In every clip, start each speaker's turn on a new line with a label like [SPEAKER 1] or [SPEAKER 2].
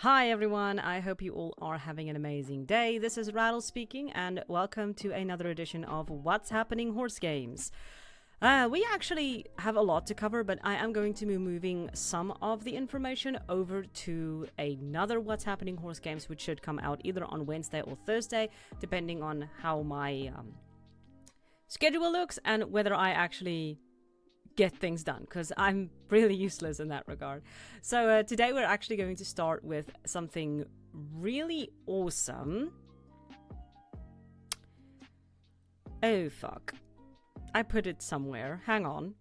[SPEAKER 1] Hi everyone, I hope you all are having an amazing day. This is Rattle speaking and welcome to another edition of What's Happening Horse Games. We actually have a lot to cover, but I am going to be moving some of the information over to another What's Happening Horse Games, which should come out either on Wednesday or Thursday, depending on how my schedule looks and whether I actually get things done, because I'm really useless in that regard. So today we're actually going to start with something really awesome. Oh fuck, I put it somewhere, hang on.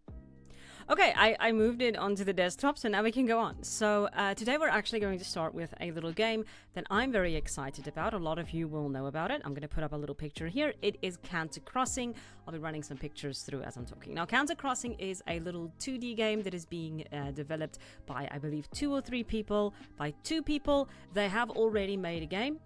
[SPEAKER 1] Okay, I moved it onto the desktop, so now we can go on. So today we're actually going to start with a little game that I'm very excited about. A lot of you will know about it. I'm going to put up a little picture here. It is Canter Crossing. I'll be running some pictures through as I'm talking. Now, Canter Crossing is a little 2D game that is being developed by, I believe, 2 or 3 people. By 2 people, they have already made a game.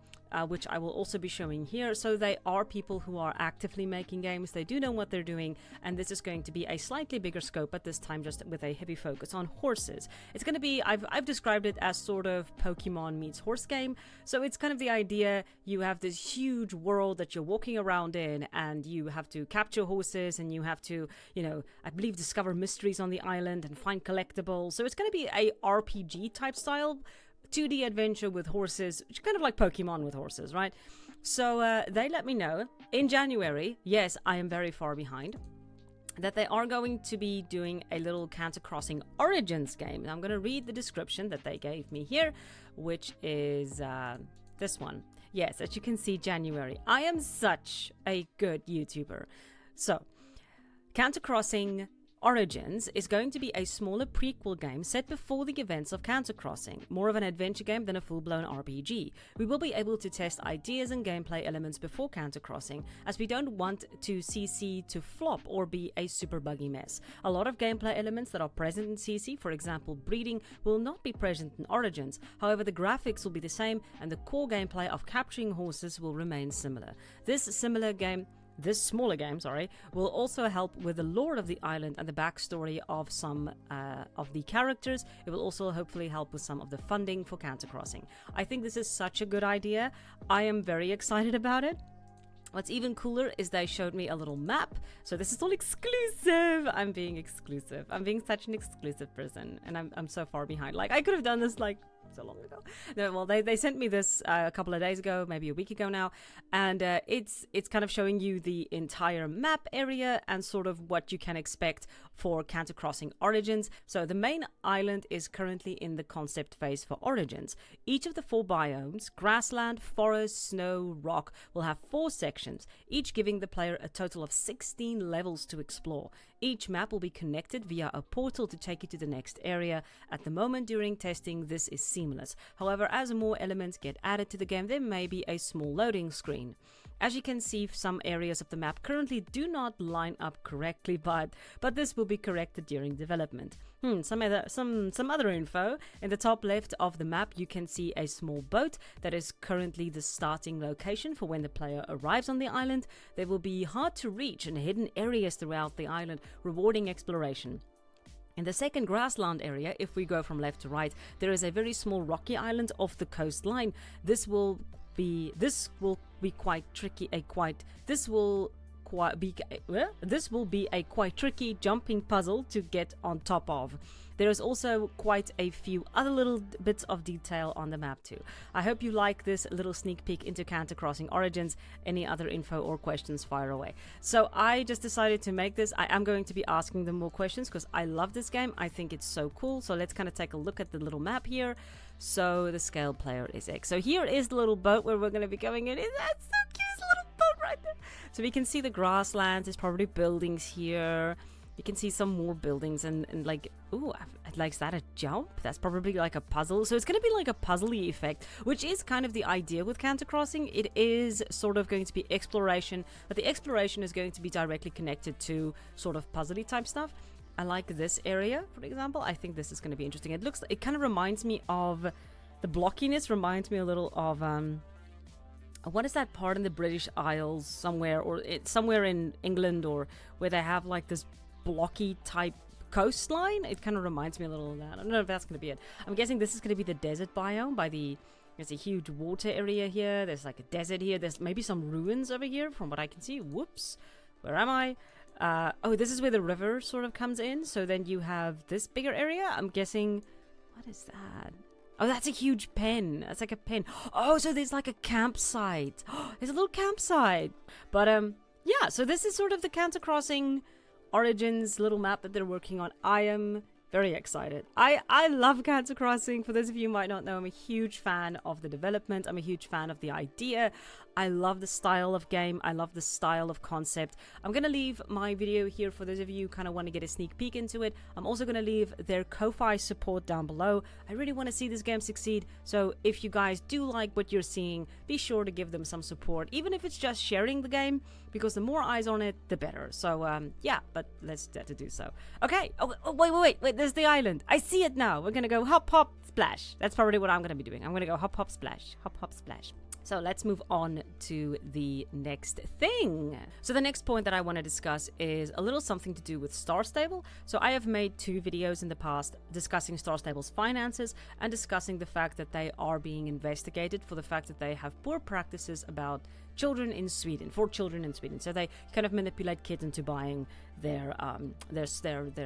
[SPEAKER 1] Which I will also be showing here. So they are people who are actively making games. They do know what they're doing, and this is going to be a slightly bigger scope, but this time just with a heavy focus on horses. It's going to be, I've described it as sort of Pokemon meets horse game. So it's kind of the idea, you have this huge world that you're walking around in, and you have to capture horses, and you have to, you know, I believe discover mysteries on the island and find collectibles. So it's going to be a RPG type style 2D adventure with horses, kind of like Pokemon with horses, right? So they let me know in January, yes, I am very far behind, that they are going to be doing a little Canter Crossing Origins game. Now I'm going to read the description that they gave me here, which is this one. Yes, as you can see, January. I am such a good YouTuber. So, Canter Crossing Origins is going to be a smaller prequel game set before the events of Canter Crossing, more of an adventure game than a full-blown RPG. We will be able to test ideas and gameplay elements before Canter Crossing, as we don't want to CC to flop or be a super buggy mess. A lot of gameplay elements that are present in CC, for example breeding, will not be present in Origins. However, the graphics will be the same and the core gameplay of capturing horses will remain similar. This smaller game, will also help with the lore of the island and the backstory of some of the characters. It will also hopefully help with some of the funding for Canter Crossing. I think this is such a good idea. I am very excited about it. What's even cooler is they showed me a little map. So this is all exclusive. I'm being exclusive. I'm being such an exclusive person, and I'm so far behind. Like, I could have done this like so long ago. No, well, they sent me this a couple of days ago, maybe a week ago now, and it's kind of showing you the entire map area and sort of what you can expect for Canter Crossing Origins. So the main island is currently in the concept phase for Origins. Each of the 4 biomes, grassland, forest, snow, rock, will have 4 sections, each giving the player a total of 16 levels to explore. Each map will be connected via a portal to take you to the next area. At the moment during testing, this is seamless. However, as more elements get added to the game, there may be a small loading screen. As you can see, some areas of the map currently do not line up correctly, but this will be corrected during development. Some other info. In the top left of the map, you can see a small boat that is currently the starting location for when the player arrives on the island. There will be hard to reach and hidden areas throughout the island, rewarding exploration. In the second grassland area, if we go from left to right, there is a very small rocky island off the coastline. This will be quite tricky. This will be a quite tricky jumping puzzle to get on top of. There is also quite a few other little bits of detail on the map too. I hope you like this little sneak peek into Canter Crossing Origins. Any other info or questions, fire away. So I just decided to make this. I am going to be asking them more questions because I love this game. I think it's so cool. So let's kind of take a look at the little map here. So the scale player is X. So here is the little boat where we're going to be going in. That's so cute, this little boat right there. So we can see the grasslands. There's probably buildings here. You can see some more buildings and like, ooh, like, is that a jump? That's probably like a puzzle. So it's going to be like a puzzly effect, which is kind of the idea with Canter Crossing. It is sort of going to be exploration, but the exploration is going to be directly connected to sort of puzzly type stuff. I like this area, for example. I think this is going to be interesting. It kind of reminds me of, the blockiness reminds me a little of, what is that part in the British Isles somewhere, or somewhere in England, or where they have like this blocky type coastline. It kind of reminds me a little of that. I don't know if that's going to be it. I'm guessing this is going to be the desert biome by the... There's a huge water area here. There's like a desert here. There's maybe some ruins over here from what I can see. Whoops. Where am I? Oh, this is where the river sort of comes in. So then you have this bigger area. I'm guessing... What is that? Oh, that's a huge pen. That's like a pen. Oh, so there's like a campsite. There's a little campsite. But, yeah, so this is sort of the Canter Crossing Origins little map that they're working on. I am very excited. I love Canter Crossing. For those of you who might not know, I'm a huge fan of the development. I'm a huge fan of the idea. I love the style of game. I love the style of concept. I'm going to leave my video here for those of you who kind of want to get a sneak peek into it. I'm also going to leave their Ko-Fi support down below. I really want to see this game succeed. So if you guys do like what you're seeing, be sure to give them some support, even if it's just sharing the game, because the more eyes on it, the better. So, yeah, but let's dare to do so. Okay. Oh, wait. There's the island. I see it now. We're going to go hop, hop, splash. That's probably what I'm going to be doing. I'm going to go hop, hop, splash. Hop, hop, splash. So let's move on to the next thing. So the next point that I want to discuss is a little something to do with Star Stable. So I have made 2 videos in the past discussing Star Stable's finances and discussing the fact that they are being investigated for the fact that they have poor practices about children in Sweden, for children in Sweden. So they kind of manipulate kids into buying their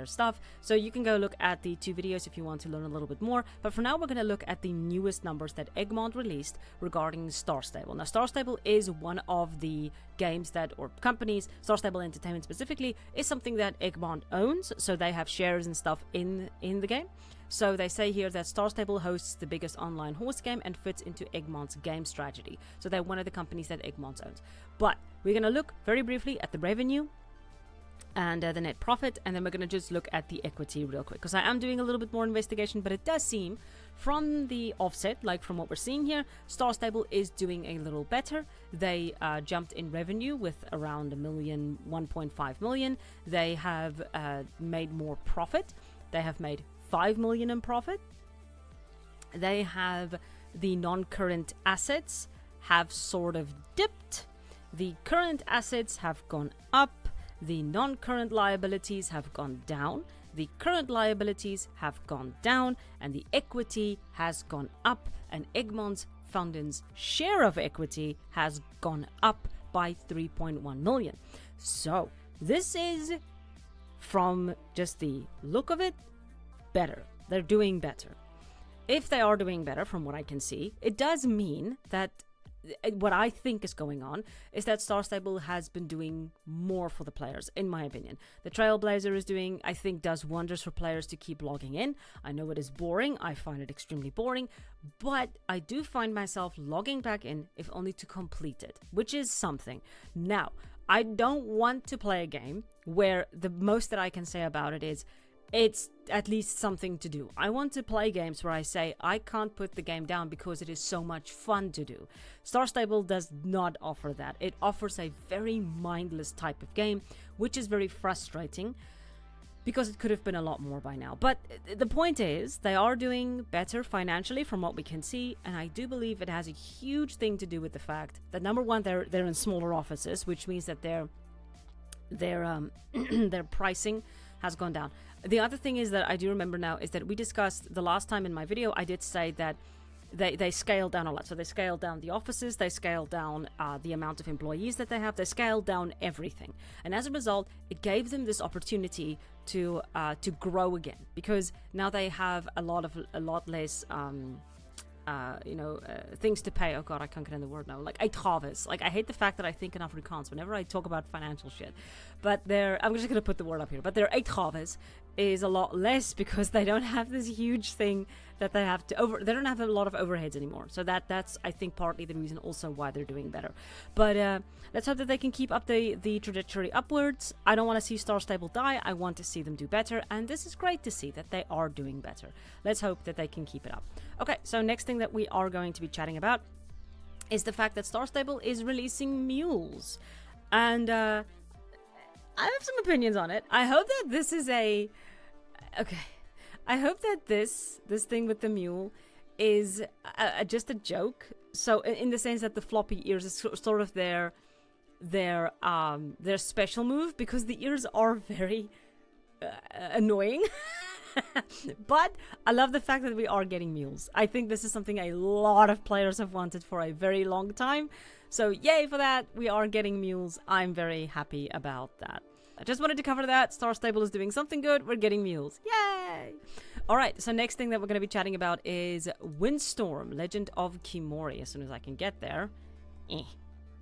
[SPEAKER 1] stuff. So you can go look at the 2 videos if you want to learn a little bit more. But for now, we're going to look at the newest numbers that Egmont released regarding Star Stable. Now, Star Stable is one of the games that, or companies, Star Stable Entertainment specifically, is something that Egmont owns. So they have shares and stuff in the game. So they say here that Star Stable hosts the biggest online horse game and fits into Egmont's game strategy. So they're one of the companies that Egmont owns. But we're going to look very briefly at the revenue and the net profit, and then we're going to just look at the equity real quick, because I am doing a little bit more investigation, but it does seem from the offset, like from what we're seeing here, Star Stable is doing a little better. They jumped in revenue with around 1.5 million. They have made more profit. They have made 5 million in profit. They have the non-current assets have sort of dipped. The current assets have gone up. The non-current liabilities have gone down. The current liabilities have gone down, and the equity has gone up, and Egmont's Fountain's share of equity has gone up by 3.1 million. So this is, from just the look of it, better. They're doing better. If they are doing better, from what I can see, it does mean that what I think is going on is that Star Stable has been doing more for the players, in my opinion. The Trailblazer is doing, I think, does wonders for players to keep logging in. I know it is boring. I find it extremely boring, but I do find myself logging back in, if only to complete it, which is something. Now, I don't want to play a game where the most that I can say about it is it's at least something to do. I want to play games where I say I can't put the game down because it is so much fun to do. Star Stable does not offer that. It offers a very mindless type of game, which is very frustrating because it could have been a lot more by now. But the point is, they are doing better financially from what we can see, and I do believe it has a huge thing to do with the fact that, number one, they're in smaller offices, which means that their pricing has gone down. The other thing is that I do remember now is that we discussed the last time in my video, I did say that they scaled down a lot. So they scaled down the offices, they scaled down the amount of employees that they have, they scaled down everything. And as a result, it gave them this opportunity to grow again, because now they have a lot less things to pay. Oh god, I can't get in the word now. Like uitgawes. Like, I hate the fact that I think in Afrikaans whenever I talk about financial shit. But I'm just gonna put the word up here. But their uitgawes is a lot less because they don't have this huge thing that they have to they don't have a lot of overheads anymore. So that's I think partly the reason also why they're doing better. But let's hope that they can keep up the trajectory upwards. I don't want to see Star Stable die. I want to see them do better, and this is great to see that they are doing better. Let's hope that they can keep it up. Okay, so next thing that we are going to be chatting about is the fact that Star Stable is releasing Mules, and I have some opinions on it. I hope that this is I hope that this thing with the mule is just a joke. So in the sense that the floppy ears is sort of their special move, because the ears are very annoying. But I love the fact that we are getting mules. I think this is something a lot of players have wanted for a very long time. So yay for that. We are getting mules. I'm very happy about that. I just wanted to cover that. Star Stable is doing something good. We're getting mules. Yay! Alright, so next thing that we're going to be chatting about is Windstorm, Legend of Kimori. As soon as I can get there.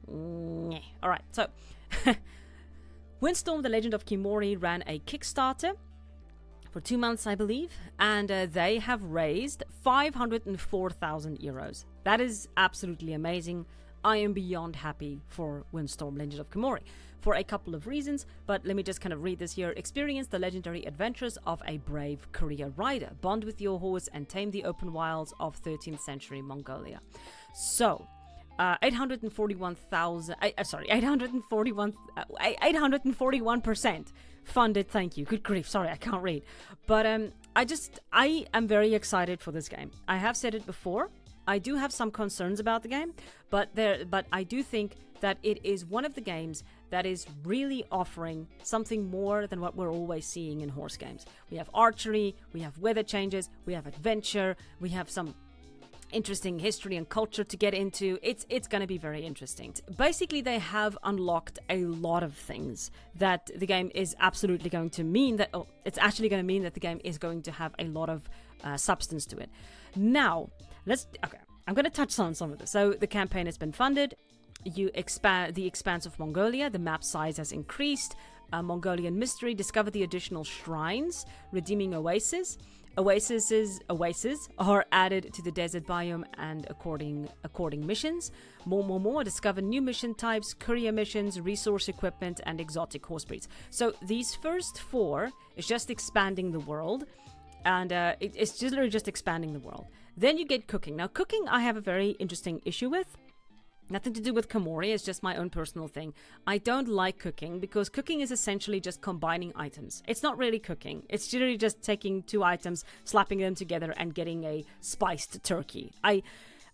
[SPEAKER 1] Alright, so Windstorm, the Legend of Kimori ran a Kickstarter for 2 months, I believe, and they have raised 504,000 euros. That is absolutely amazing. I am beyond happy for Windstorm, Legend of Kimori for a couple of reasons, but let me just kind of read this here. Experience the legendary adventures of a brave career rider. Bond with your horse and tame the open wilds of 13th century Mongolia. So, 841% funded. Thank you. Good grief. Sorry, I can't read. But I am very excited for this game. I have said it before. I do have some concerns about the game, but I do think that it is one of the games that is really offering something more than what we're always seeing in horse games. We have archery, we have weather changes, we have adventure, we have some interesting history and culture to get into. It's going to be very interesting. Basically, they have unlocked a lot of things that the game is absolutely going to mean that it's actually going to mean that the game is going to have a lot of substance to it. Now, I'm going to touch on some of this. So the campaign has been funded. You expand the expanse of Mongolia. The map size has increased. Mongolian mystery. Discover the additional shrines. Redeeming oases. Oases are added to the desert biome and according missions. More. Discover new mission types, courier missions, resource equipment, and exotic horse breeds. So these first 4 is just expanding the world, and it's literally just expanding the world. Then you get cooking. Now, cooking I have a very interesting issue with. Nothing to do with Kimori, it's just my own personal thing. I don't like cooking because cooking is essentially just combining items. It's not really cooking. It's literally just taking 2 items, slapping them together and getting a spiced turkey.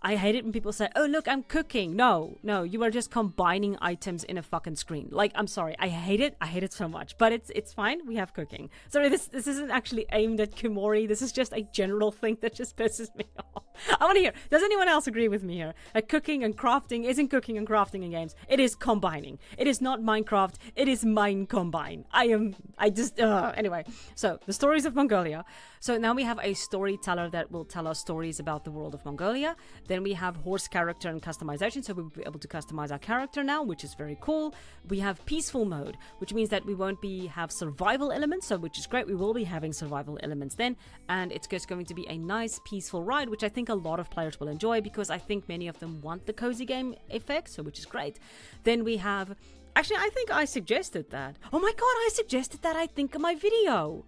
[SPEAKER 1] I hate it when people say, oh, look, I'm cooking. No, you are just combining items in a fucking screen. Like, I'm sorry. I hate it. I hate it so much. But it's fine. We have cooking. Sorry, this isn't actually aimed at Kimori. This is just a general thing that just pisses me off. I want to hear, does anyone else agree with me here? That cooking and crafting isn't cooking and crafting in games. It is combining. It is not Minecraft. It is mine combine. Anyway. So, the stories of Mongolia. So now we have a storyteller that will tell us stories about the world of Mongolia. Then we have horse character and customization, so we'll be able to customize our character now, which is very cool. We have peaceful mode, which means that we won't have survival elements, so which is great. We will be having survival elements then, and it's just going to be a nice peaceful ride, which I think a lot of players will enjoy because I think many of them want the cozy game effect, so which is great. Then we have, actually I think I suggested that. Oh my god, I suggested that I think in my video.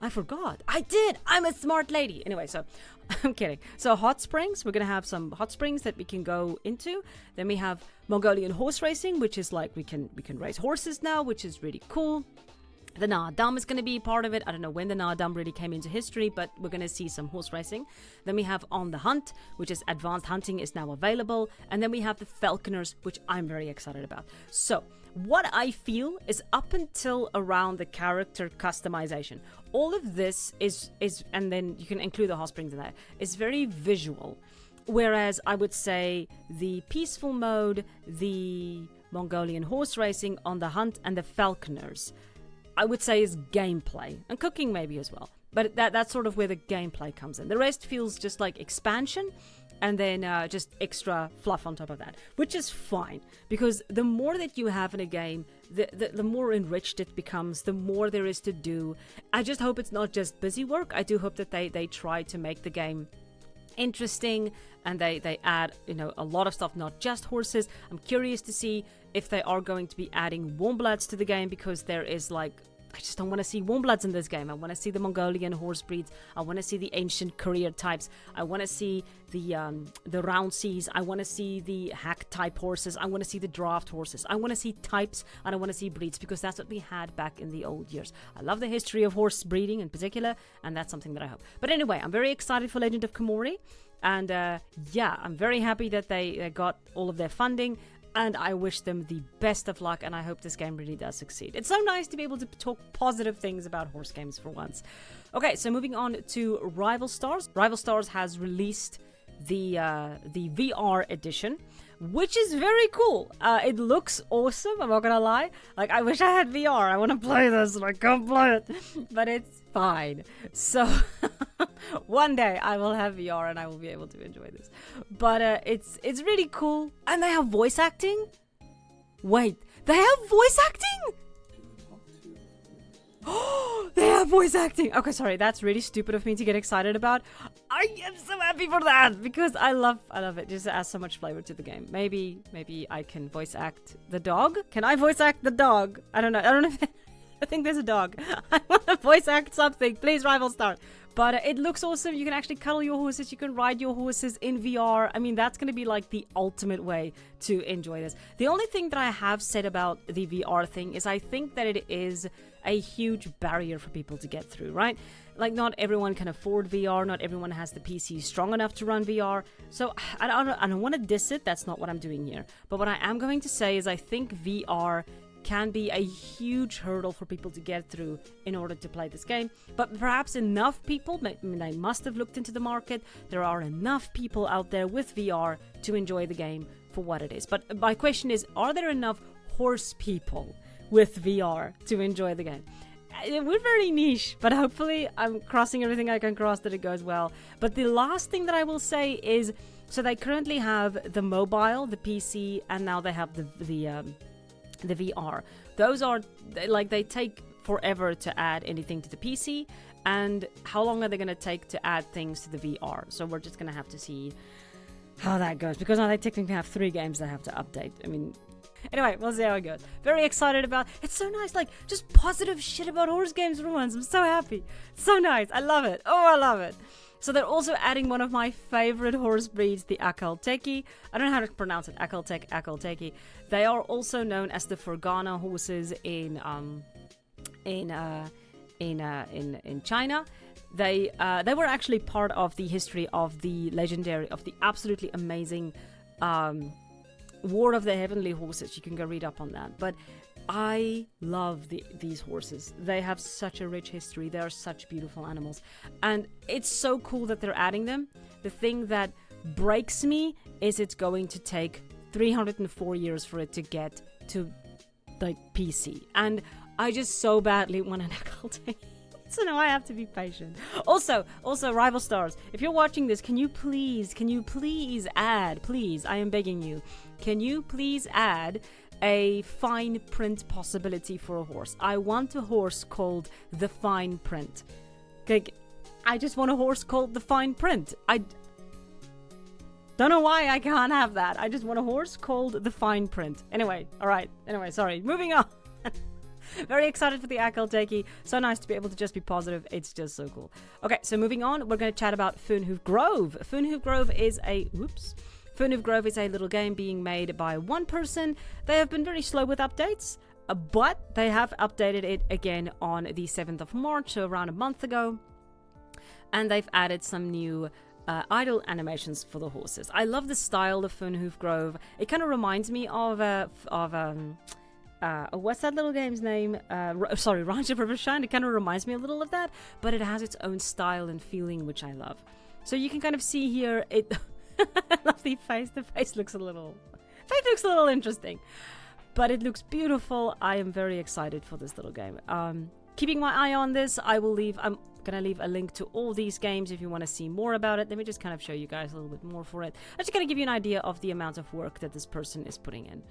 [SPEAKER 1] I forgot. I did. I'm a smart lady. Anyway, so I'm kidding. So hot springs. We're going to have some hot springs that we can go into. Then we have Mongolian horse racing, which is like we can race horses now, which is really cool. The Naadam is going to be part of it. I don't know when the Naadam really came into history, but we're going to see some horse racing. Then we have On the Hunt, which is advanced hunting is now available. And then we have the Falconers, which I'm very excited about. So what I feel is up until around the character customization, all of this is and then you can include the hot springs in that, is very visual. Whereas I would say the peaceful mode, the Mongolian horse racing, On the Hunt, and the Falconers, I would say is gameplay, and cooking maybe as well. But that's sort of where the gameplay comes in. The rest feels just like expansion, and then just extra fluff on top of that, which is fine, because the more that you have in a game, the more enriched it becomes, the more there is to do. I just hope it's not just busy work. I do hope that they try to make the game interesting, and they add, a lot of stuff, not just horses. I'm curious to see if they are going to be adding warmbloods to the game, because there is I just don't want to see warmbloods in this game. I want to see the Mongolian horse breeds. I want to see the ancient career types. I want to see the round seas. I want to see the hack type horses. I want to see the draft horses. I want to see types, and I want to see breeds, because that's what we had back in the old years. I love the history of horse breeding in particular, and that's something that I hope. But anyway, I'm very excited for Legend of Kimori, and I'm very happy that they got all of their funding. and I wish them the best of luck, and I hope this game really does succeed. It's so nice to be able to talk positive things about horse games for once. Okay, so moving on to Rival Stars. Rival Stars has released the VR edition, which is very cool. It looks awesome, I'm not gonna lie. Like, I wish I had VR. I want to play this and I can't play it, but it's fine. So one day I will have VR and I will be able to enjoy this. But it's really cool, and they have voice acting. Wait, they have voice acting? Oh, they have voice acting. Okay, sorry, that's really stupid of me to get excited about. I am so happy for that because I love it. Just adds so much flavor to the game. Maybe I can voice act the dog. Can I voice act the dog? I don't know if I think there's a dog. I want to voice act something. Please, Rival Star. But it looks awesome. You can actually cuddle your horses. You can ride your horses in VR. I mean, that's going to be like the ultimate way to enjoy this. The only thing that I have said about the VR thing is I think that it is a huge barrier for people to get through, right? Like, not everyone can afford VR. Not everyone has the PC strong enough to run VR. So I don't want to diss it. That's not what I'm doing here. But what I am going to say is I think VR can be a huge hurdle for people to get through in order to play this game. But perhaps enough people, I mean, I must have looked into the market. There are enough people out there with VR to enjoy the game for what it is. But my question is, are there enough horse people with VR to enjoy the game? We're very niche, but hopefully I'm crossing everything I can cross that it goes well. But the last thing that I will say is, so they currently have the mobile, the PC, and now they have the VR. Those are, like, they take forever to add anything to the PC, and how long are they going to take to add things to the VR? So we're just going to have to see how that goes, because now they technically have 3 games they have to update. I mean, anyway, we'll see how it goes. Very excited about it. It's so nice, like, just positive shit about horse games for once. I'm so happy. So nice. I love it. Oh, I love it. So they're also adding one of my favorite horse breeds, the Akalteki. I don't know how to pronounce it. Akalteki. They are also known as the Fergana horses in China. They were actually part of the history of the absolutely amazing War of the Heavenly Horses. You can go read up on that. But I love these horses. They have such a rich history. They are such beautiful animals. And it's so cool that they're adding them. The thing that breaks me is it's going to take 304 years for it to get to, like, PC. And I just so badly want an Akalteki. So now I have to be patient. Also, Rival Stars, if you're watching this, can you please add, please, I am begging you, can you please add a fine print possibility for a horse? I want a horse called the Fine Print. Like, I just want a horse called the Fine Print. I don't know why I can't have that. I just want a horse called the Fine Print. Anyway, alright. Anyway, sorry. Moving on. Very excited for the Akalteki. So nice to be able to just be positive. It's just so cool. Okay, so moving on, we're going to chat about Hoof Grove. Hoof Grove is a little game being made by one person. They have been very slow with updates, but they have updated it again on the 7th of March, so around a month ago. And they've added some new idle animations for the horses. I love the style of Hoof Grove. It kind of reminds me of what's that little game's name? Rise of Rivershine. It kind of reminds me a little of that, but it has its own style and feeling, which I love. So you can kind of see here, it... I love the face. The face looks a little interesting, but it looks beautiful. I am very excited for this little game. Keeping my eye on this, I'm gonna leave a link to all these games if you want to see more about it. Let me just kind of show you guys a little bit more for it. I'm just gonna give you an idea of the amount of work that this person is putting in.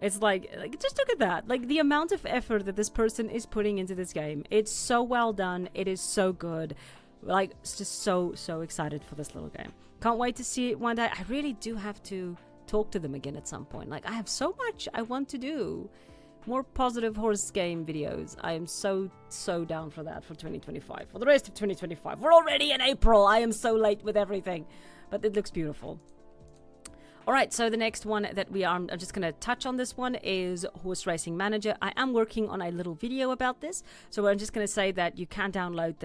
[SPEAKER 1] It's like just look at that. Like, the amount of effort that this person is putting into this game. It's so well done. It is so good. Like, it's just so excited for this little game. Can't wait to see it one day. I really do have to talk to them again at some point. Like, I have so much I want to do. More positive horse game videos. I am so down for that for 2025. For the rest of 2025. We're already in April. I am so late with everything. But it looks beautiful. Alright, so the next one that I'm just going to touch on this one is Horse Racing Manager. I am working on a little video about this, so I'm just going to say that you can download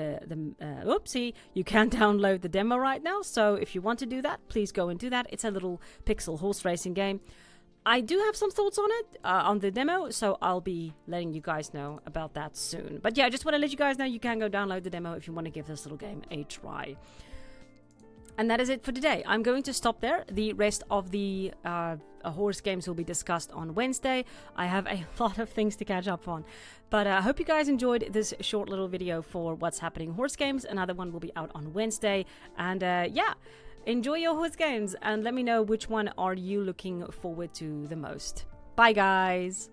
[SPEAKER 1] you can download the demo right now, so if you want to do that, please go and do that. It's a little pixel horse racing game. I do have some thoughts on it, on the demo, so I'll be letting you guys know about that soon. But yeah, I just want to let you guys know you can go download the demo if you want to give this little game a try. And that is it for today. I'm going to stop there. The rest of the horse games will be discussed on Wednesday. I have a lot of things to catch up on. But I hope you guys enjoyed this short little video for what's happening in horse games. Another one will be out on Wednesday. And yeah, enjoy your horse games and let me know which one are you looking forward to the most. Bye guys!